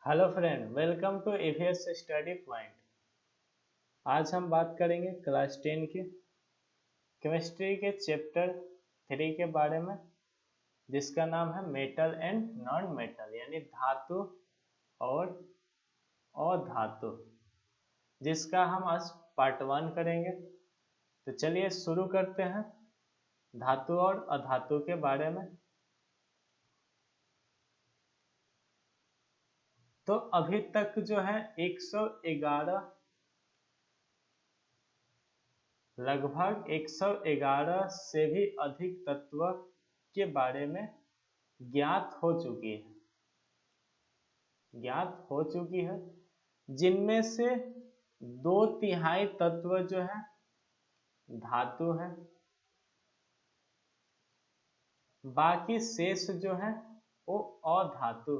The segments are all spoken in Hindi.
Hello friend, welcome to AVS study point. आज हम बात करेंगे क्लास 10 की केमिस्ट्री के चैप्टर 3 के बारे में, जिसका नाम है मेटल एंड नॉन मेटल, यानी धातु और अधातु, जिसका हम आज पार्ट 1 करेंगे। तो चलिए शुरू करते हैं धातु और अधातु के बारे में। तो अभी तक जो है 111 लगभग 111 से भी अधिक तत्व के बारे में ज्ञात हो चुकी है, जिनमें से 2/3 तत्व जो है धातु है, बाकी शेष जो है वो अधातु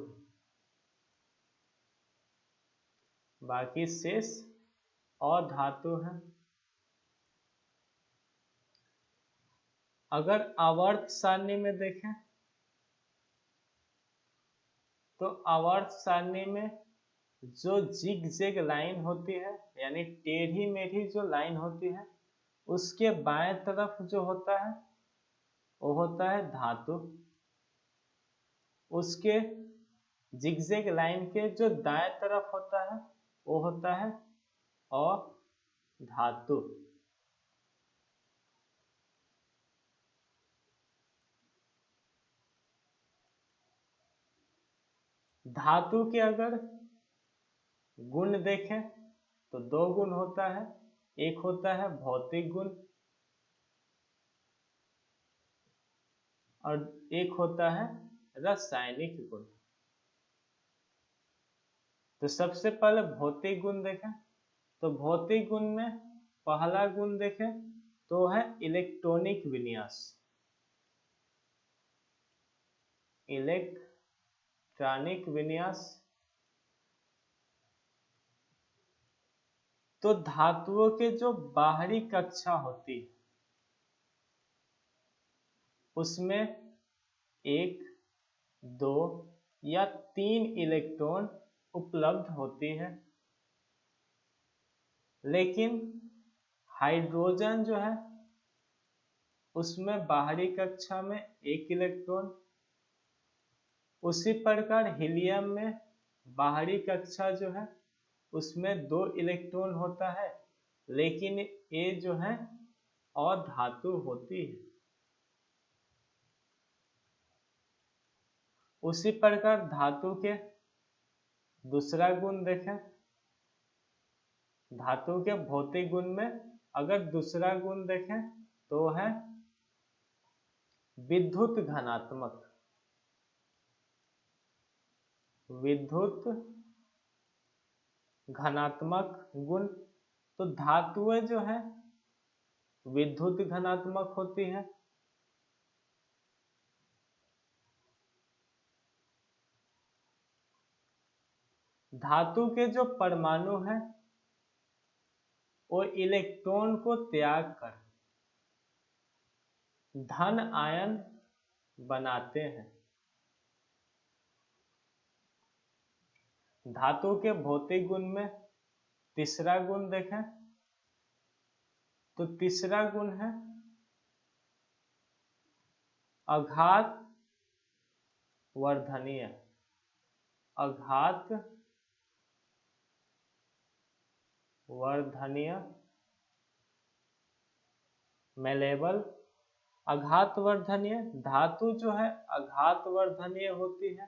है। अगर आवर्त सारणी में देखें तो आवर्त सारणी में जो जिग जैग लाइन होती है, यानी टेढ़ी मेढ़ी जो लाइन होती है, उसके बाएं तरफ जो होता है वो होता है धातु। उसके जिगजैग लाइन के जो दाएं तरफ होता है वो होता है अधातु। धातु के अगर गुण देखें तो 2 गुण होता है। एक होता है भौतिक गुण और एक होता है रासायनिक गुण। तो सबसे पहले भौतिक गुण देखें तो भौतिक गुण में पहला गुण देखें तो है इलेक्ट्रॉनिक विन्यास। तो धातुओं के जो बाहरी कक्षा होती है उसमें 1, 2 या 3 इलेक्ट्रॉन उपलब्ध होती है, लेकिन हाइड्रोजन जो है उसमें बाहरी कक्षा में 1 इलेक्ट्रॉन, उसी प्रकार हीलियम में बाहरी कक्षा जो है उसमें 2 इलेक्ट्रॉन होता है, लेकिन ये जो है अधातु होती है। उसी प्रकार धातु के दूसरा गुण देखें, धातु के भौतिक गुण में अगर दूसरा गुण देखें तो है विद्युत घनात्मक गुण। तो धातुएं जो है विद्युत घनात्मक होती है। धातु के जो परमाणु है वो इलेक्ट्रॉन को त्याग कर धन आयन बनाते हैं। धातु के भौतिक गुण में तीसरा गुण देखें तो तीसरा गुण है अघात वर्धनीय मेलेबल। आघात वर्धनीय धातु जो है आघात वर्धनीय होती है।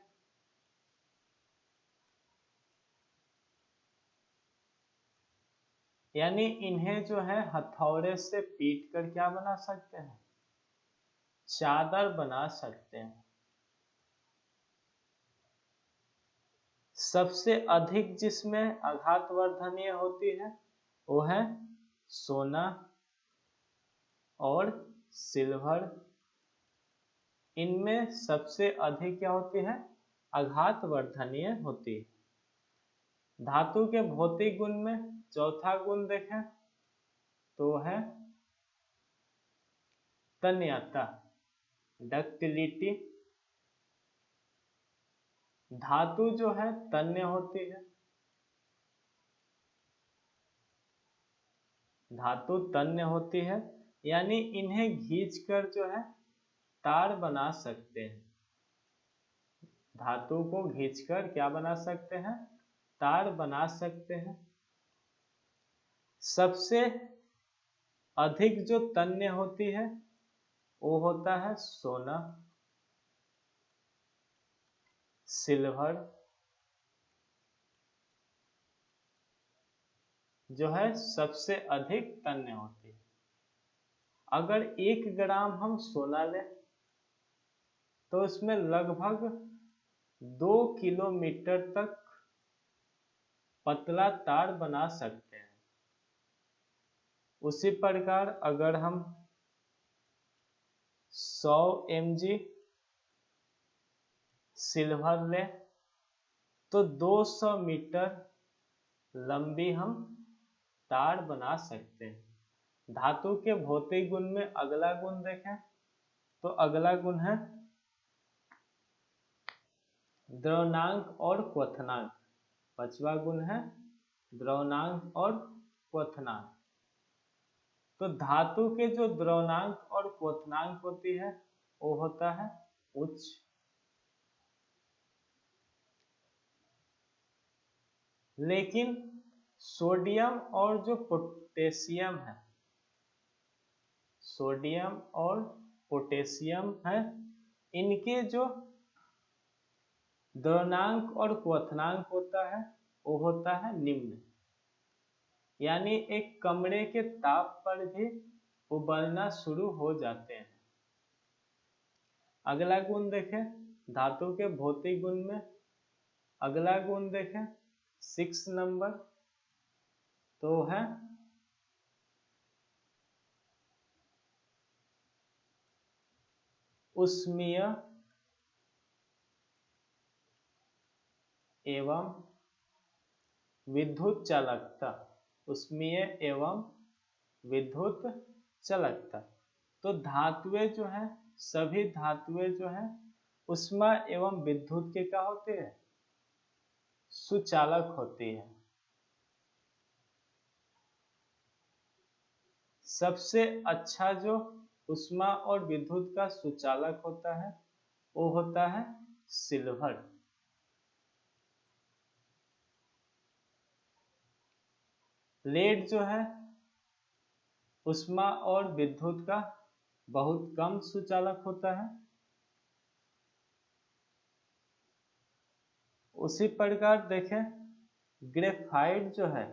यानी इन्हें जो है हथौड़े से पीट कर क्या बना सकते हैं, चादर बना सकते हैं। सबसे अधिक जिसमें आघात वर्धनीय होती है वो है सोना और सिल्वर। इनमें सबसे अधिक क्या होती है, आघात वर्धनीय होती है। धातु के भौतिक गुण में चौथा गुण देखें तो है तन्यता, डक्टिलिटी। धातु जो है तन्य होती है, धातु तन्य होती है, यानी इन्हें खींचकर जो है तार बना सकते हैं। धातु को खींचकर क्या बना सकते हैं? तार बना सकते हैं। सबसे अधिक जो तन्य होती है वो होता है सोना, सिल्वर, जो है सबसे अधिक तन्य होती है। अगर 1 ग्राम हम सोना लें तो उसमें लगभग 2 किलोमीटर तक पतला तार बना सकते हैं। उसी प्रकार अगर हम 100 mg सिल्वर लें तो 200 मीटर लंबी हम तार बना सकते हैं। धातु के भौतिक गुण में अगला गुण देखें तो अगला गुण है द्रवणांक और क्वथनांक। 5वां गुण है द्रवणांक और क्वथनांक। तो धातु के जो द्रवणांक और क्वथनांक होती है वो होता है उच्च, लेकिन सोडियम और जो पोटेशियम है, सोडियम और पोटेशियम है, इनके जो द्रवणांक और क्वथनांक होता है वो होता है निम्न, यानी एक कमरे के ताप पर भी उबलना शुरू हो जाते हैं। अगला गुण देखें धातु के भौतिक गुण में, अगला गुण देखें 6 नंबर, तो है उष्मीय एवं विद्युत चालकता। उष्मीय एवं विद्युत चालकता। तो धातुएं जो है, सभी धातुएं जो है उष्मा एवं विद्युत के क्या होते हैं? सुचालक होती है। सबसे अच्छा जो उष्मा और विद्युत का सुचालक होता है वो होता है सिल्वर। लेड जो है उष्मा और विद्युत का बहुत कम सुचालक होता है। उसी प्रकार देखें ग्रेफाइट जो है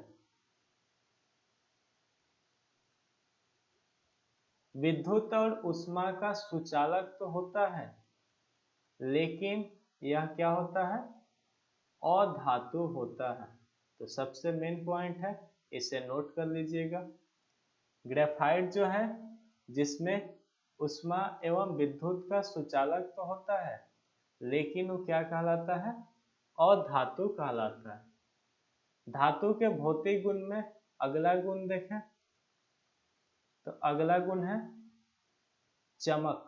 विद्युत और उष्मा का सुचालक तो होता है, लेकिन यह क्या होता है? अधातु होता है। तो सबसे मेन पॉइंट है, इसे नोट कर लीजिएगा। ग्रेफाइट जो है जिसमें उष्मा एवं विद्युत का सुचालक तो होता है, लेकिन वो क्या कहलाता है? अधातु कहलाता है। धातु के भौतिक गुण में अगला गुण देखें तो अगला गुण है चमक।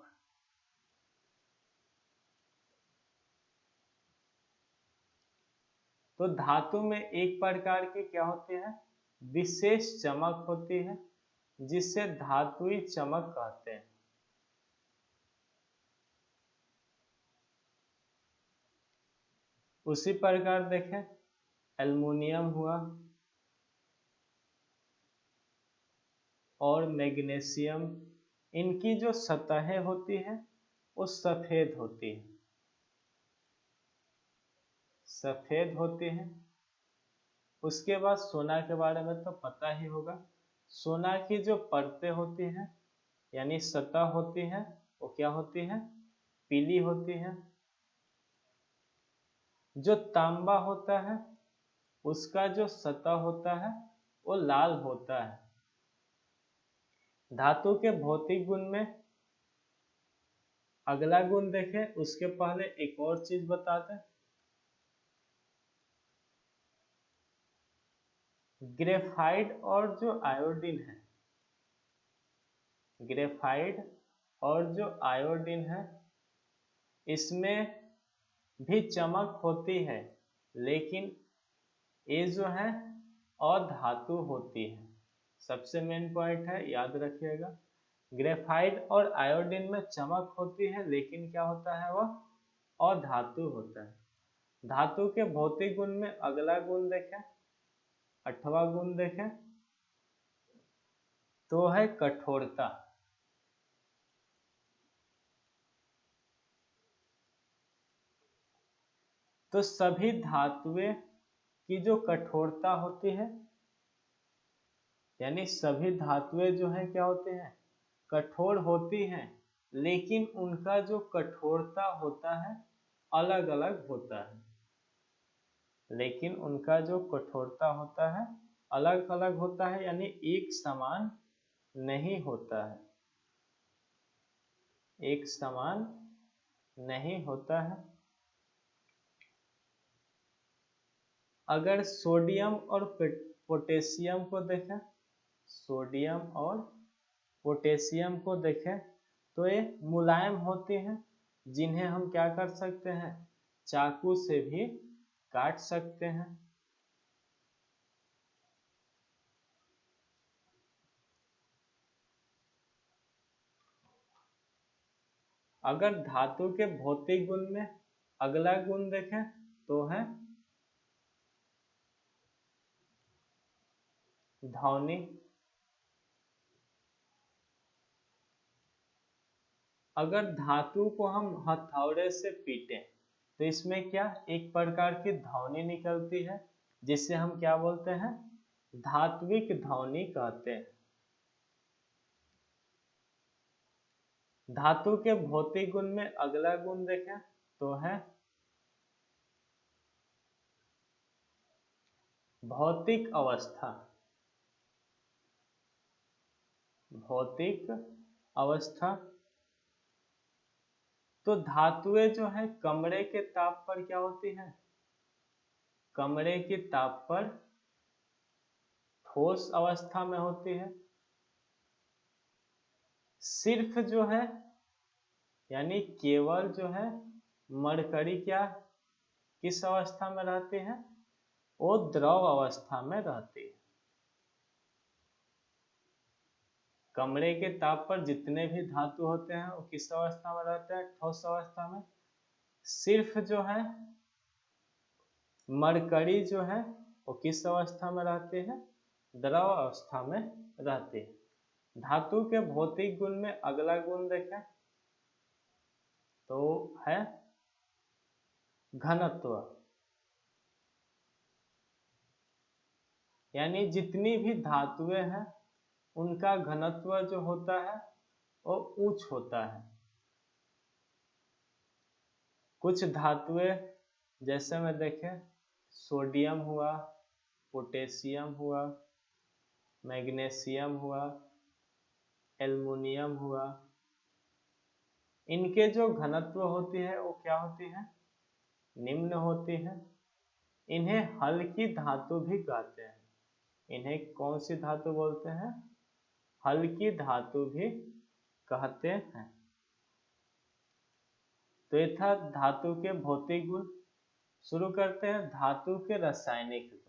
तो धातु में एक प्रकार के क्या होते हैं? विशेष चमक होती है, जिसे धातुई चमक कहते हैं। उसी प्रकार देखें एल्युमिनियम हुआ और मैग्नीशियम, इनकी जो सतहें होती है वो सफेद होती है, सफेद होती हैं। उसके बाद सोना के बारे में तो पता ही होगा। सोना की जो परतें होती हैं यानी सतह होती है वो क्या होती है? पीली होती है। जो तांबा होता है उसका जो सतह होता है वो लाल होता है। धातु के भौतिक गुण में अगला गुण देखें, उसके पहले एक और चीज बता दें। ग्रेफाइट और जो आयोडीन है, ग्रेफाइट और जो आयोडीन है, इसमें भी चमक होती है, लेकिन ये जो है अधातु होती है। सबसे मेन पॉइंट है, याद रखिएगा। ग्रेफाइट और आयोडीन में चमक होती है, लेकिन क्या होता है, वह अधातु होता है। धातु के भौतिक गुण में अगला गुण देखें, 8वां गुण देखें तो है कठोरता। तो सभी धातुएं की जो कठोरता होती है, यानी सभी धातुएं जो है क्या होते हैं, कठोर होती हैं, लेकिन उनका जो कठोरता होता है अलग अलग होता है। लेकिन उनका जो कठोरता होता है अलग अलग होता है, यानी एक समान नहीं होता है, एक समान नहीं होता है। अगर सोडियम और पोटेशियम को देखें, सोडियम और पोटेशियम को देखें तो ये मुलायम होते हैं, जिन्हें हम क्या कर सकते हैं, चाकू से भी काट सकते हैं। अगर धातु के भौतिक गुण में अगला गुण देखें तो है ध्वनि। अगर धातु को हम हथौड़े से पीटें तो इसमें क्या, एक प्रकार की ध्वनि निकलती है, जिसे हम क्या बोलते हैं, धात्विक ध्वनि कहते हैं। धातु के भौतिक गुण में अगला गुण देखें तो है भौतिक अवस्था। भौतिक अवस्था। तो धातुएं जो है कमरे के ताप पर क्या होती हैं, कमरे के ताप पर ठोस अवस्था में होती है। सिर्फ जो है, यानी केवल जो है मरकरी क्या, किस अवस्था में रहती है, वो द्रव अवस्था में रहती है। कमरे के ताप पर जितने भी धातु होते हैं वो किस अवस्था में रहते हैं, ठोस अवस्था में। सिर्फ जो है मरकरी जो है वो किस अवस्था में रहती है, द्रव अवस्था में रहती है। धातु के भौतिक गुण में अगला गुण देखें तो है घनत्व। यानी जितनी भी धातुएं हैं उनका घनत्व जो होता है वो उच्च होता है। कुछ धातुएं जैसे में देखें, सोडियम हुआ, पोटेशियम हुआ, मैग्नीशियम हुआ, एल्युमिनियम हुआ, इनके जो घनत्व होती है वो क्या होती है, निम्न होती है। इन्हें हल्की धातु भी कहते हैं। इन्हें कौन सी धातु बोलते हैं, हल्की धातु भी कहते हैं। तो ये था धातु के भौतिक गुण। शुरू करते हैं धातु के रासायनिक गुण।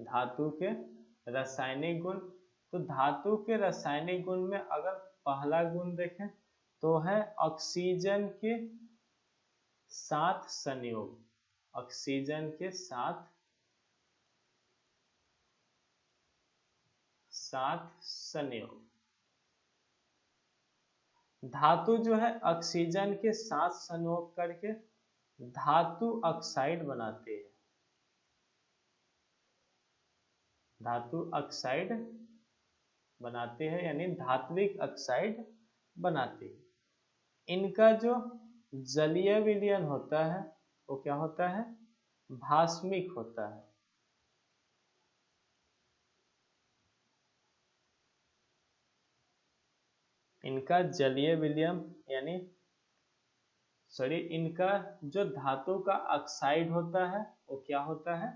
धातु के रासायनिक गुण। तो धातु के रासायनिक गुण में अगर पहला गुण देखें तो है ऑक्सीजन के साथ संयोग। ऑक्सीजन के साथ संयोग। धातु जो है ऑक्सीजन के साथ संयोग करके धातु ऑक्साइड बनाते हैं। धातु ऑक्साइड बनाते हैं, यानी धात्विक ऑक्साइड बनाते हैं। इनका जो जलीय विलयन होता है वो क्या होता है, भास्मिक होता है। इनका जलीय विलयन यानी इनका जो धातु का ऑक्साइड होता है वो क्या होता है,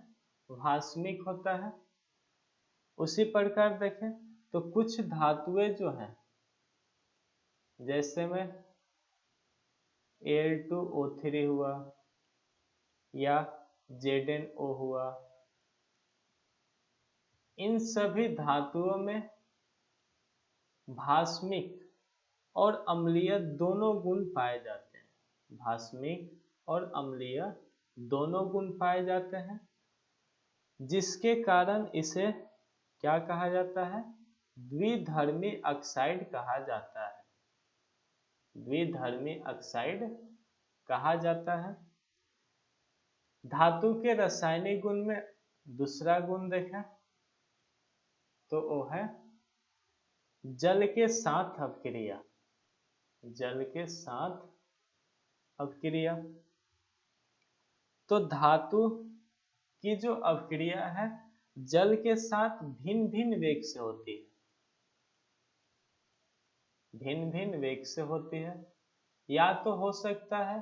भास्मिक होता है। उसी प्रकार देखें तो कुछ धातुएं जो हैं, जैसे में Al2O3 हुआ या ZnO हुआ, इन सभी धातुओं में भास्मिक और अम्लीय दोनों गुण पाए जाते हैं। भास्मिक और अम्लीय दोनों गुण पाए जाते हैं, जिसके कारण इसे क्या कहा जाता है? द्विधर्मी ऑक्साइड कहा जाता है। द्विधर्मी ऑक्साइड कहा जाता है। धातु के रासायनिक गुण में दूसरा गुण देखें तो वो है जल के साथ अपक्रिया। जल के साथ अपक्रिया। तो धातु की जो अपक्रिया है जल के साथ भिन्न भिन्न वेग से होती है। भिन्न भिन्न वेग से होती है। या तो हो सकता है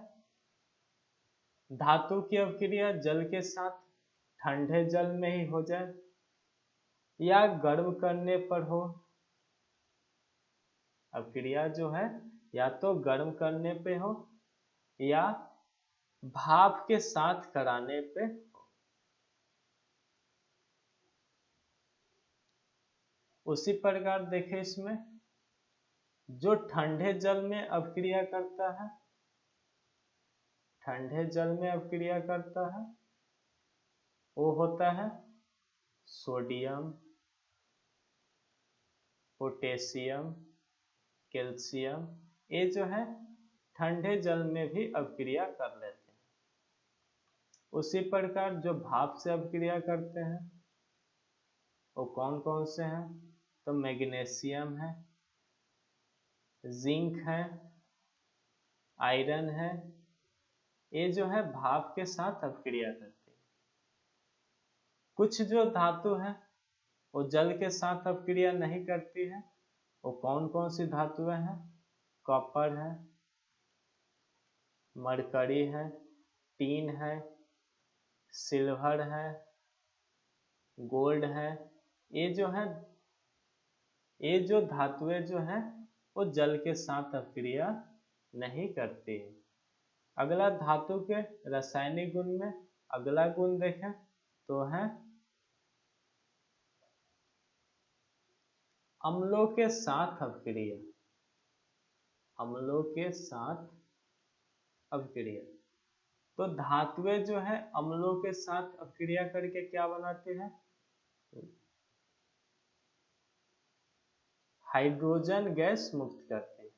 धातु की अपक्रिया जल के साथ ठंडे जल में ही हो जाए, या गर्म करने पर हो। अपक्रिया जो है या तो गर्म करने पे हो या भाप के साथ कराने पे हो। उसी प्रकार देखें इसमें जो ठंडे जल में अपक्रिया करता है, ठंडे जल में अपक्रिया करता है वो होता है सोडियम, पोटेशियम, कैल्शियम। ये जो है ठंडे जल में भी अपक्रिया कर लेते हैं। उसी प्रकार जो भाप से अपक्रिया करते हैं वो कौन कौन से हैं? तो मैग्नीशियम है, जिंक है, आयरन है। ये जो है भाप के साथ अपक्रिया करते हैं। कुछ जो धातु है वो जल के साथ अपक्रिया नहीं करती है। वो कौन कौन सी धातुएं हैं? कॉपर है, मरकरी है, टीन है, सिल्वर है, गोल्ड है। ये जो है ये जो धातुएं जो है वो जल के साथ अपक्रिया नहीं करती है। अगला धातु के रासायनिक गुण में अगला गुण देखें तो है अम्लों के साथ अपक्रिया। अम्लों के साथ अपक्रिया। तो धातुएं जो है अम्लों के साथ अपक्रिया करके क्या बनाते हैं? हाइड्रोजन गैस मुक्त करते हैं।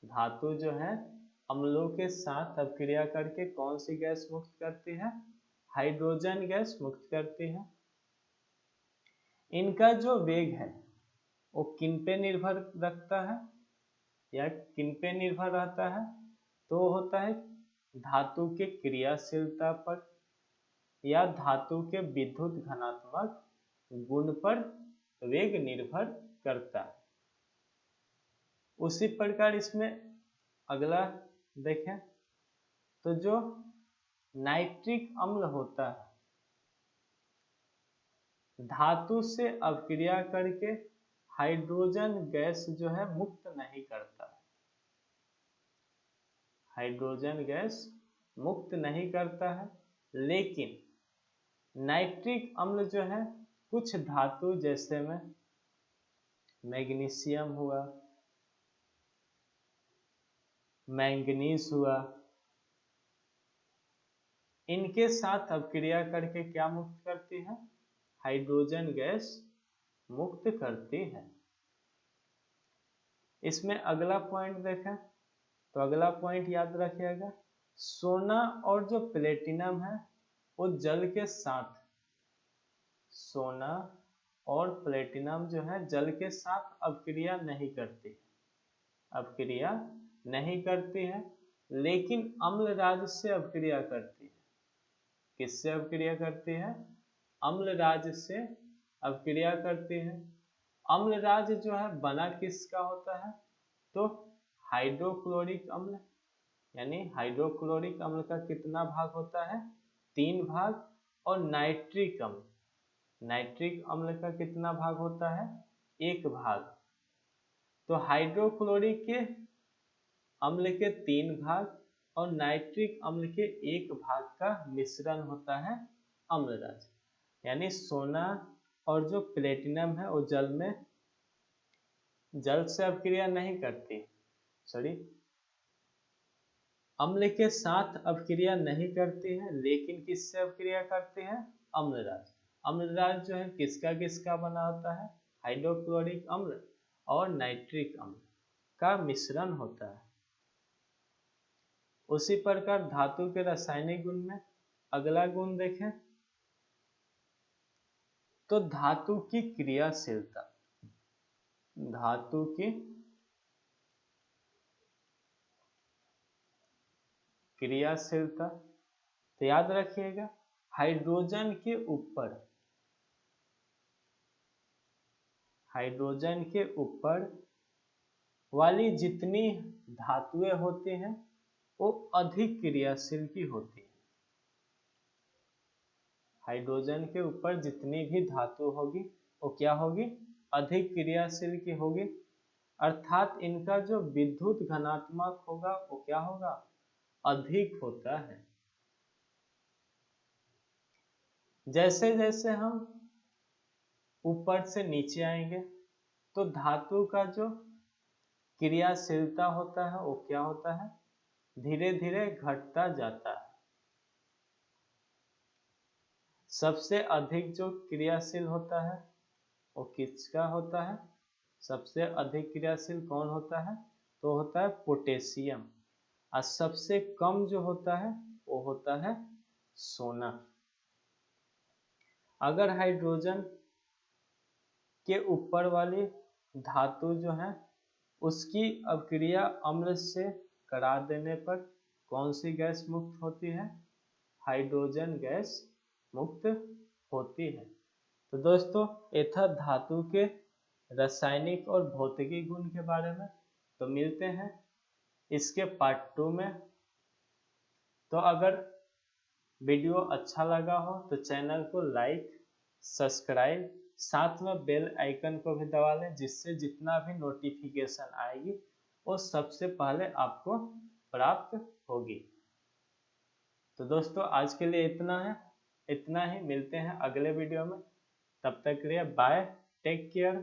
धातु जो है अम्लों के साथ अपक्रिया करके कौन सी गैस मुक्त करती है? हाइड्रोजन गैस मुक्त करती है। इनका जो वेग है वो किन पे निर्भर रखता है या किन पे निर्भर रहता है? तो होता है धातु के क्रियाशीलता पर या धातु के विद्युत घनात्मक गुण पर वेग निर्भर करता है। उसी प्रकार इसमें अगला देखें तो जो नाइट्रिक अम्ल होता है धातु से अपक्रिया करके हाइड्रोजन गैस जो है मुक्त नहीं करता। हाइड्रोजन गैस मुक्त नहीं करता है, लेकिन नाइट्रिक अम्ल जो है कुछ धातु जैसे में मैग्नीशियम हुआ, मैंगनीज हुआ, इनके साथ अपक्रिया करके क्या मुक्त करती है? हाइड्रोजन गैस मुक्त करती है। इसमें अगला पॉइंट देखें तो अगला पॉइंट याद रखिएगा, सोना और जो प्लेटिनम है वो जल के साथ, सोना और प्लेटिनम जो है जल के साथ अपक्रिया नहीं करती, अपक्रिया नहीं करती है, लेकिन अम्ल राज से अपक्रिया करती है। किससे अपक्रिया करती है? अम्ल राज से अपक्रिया करती है। अम्ल राज जो है बना किसका होता है? तो हाइड्रोक्लोरिक अम्ल, यानी हाइड्रोक्लोरिक अम्ल का कितना भाग होता है? 3 भाग। और नाइट्रिक अम्ल, नाइट्रिक अम्ल का कितना भाग होता है? 1 भाग। तो हाइड्रोक्लोरिक के अम्ल के 3 भाग और नाइट्रिक अम्ल के एक भाग का मिश्रण होता है अम्लराज। यानी सोना और जो प्लेटिनम है वो जल से अभिक्रिया नहीं करती, अम्ल के साथ अभिक्रिया नहीं करती है, लेकिन किससे अभिक्रिया करती है? अम्लराज। अम्लराज जो है किसका किसका बना होता है? हाइड्रोक्लोरिक अम्ल और नाइट्रिक अम्ल का मिश्रण होता है। उसी प्रकार धातु के रासायनिक गुण में अगला गुण देखें तो धातु की क्रियाशीलता। धातु की क्रियाशीलता, तो याद रखिएगा हाइड्रोजन के ऊपर वाली जितनी धातुएं होती हैं वो अधिक क्रियाशील की होती है। हाइड्रोजन के ऊपर जितनी भी धातु होगी वो क्या होगी? अधिक क्रियाशील की होगी, अर्थात इनका जो विद्युत घनात्मक होगा वो क्या होगा? अधिक होता है। जैसे जैसे हम ऊपर से नीचे आएंगे तो धातु का जो क्रियाशीलता होता है वो क्या होता है? धीरे धीरे घटता जाता है। सबसे अधिक जो क्रियाशील होता है वो किसका होता है? सबसे अधिक क्रियाशील कौन होता है? तो होता है पोटेशियम। और सबसे कम जो होता है वो होता है सोना। अगर हाइड्रोजन के ऊपर वाली धातु जो है उसकी अभिक्रिया अम्ल से करा देने पर कौन सी गैस मुक्त होती है? हाइड्रोजन गैस मुक्त होती है। तो दोस्तों ये था धातु के रासायनिक और भौतिकी गुण के बारे में। तो मिलते हैं इसके पार्ट 2 में। तो अगर वीडियो अच्छा लगा हो तो चैनल को लाइक, सब्सक्राइब, साथ में बेल आइकन को भी दबा लें, जिससे जितना भी नोटिफिकेशन आएगी वो सबसे पहले आपको प्राप्त होगी। तो दोस्तों आज के लिए इतना ही। मिलते हैं अगले वीडियो में। तब तक के लिए बाय, टेक केयर।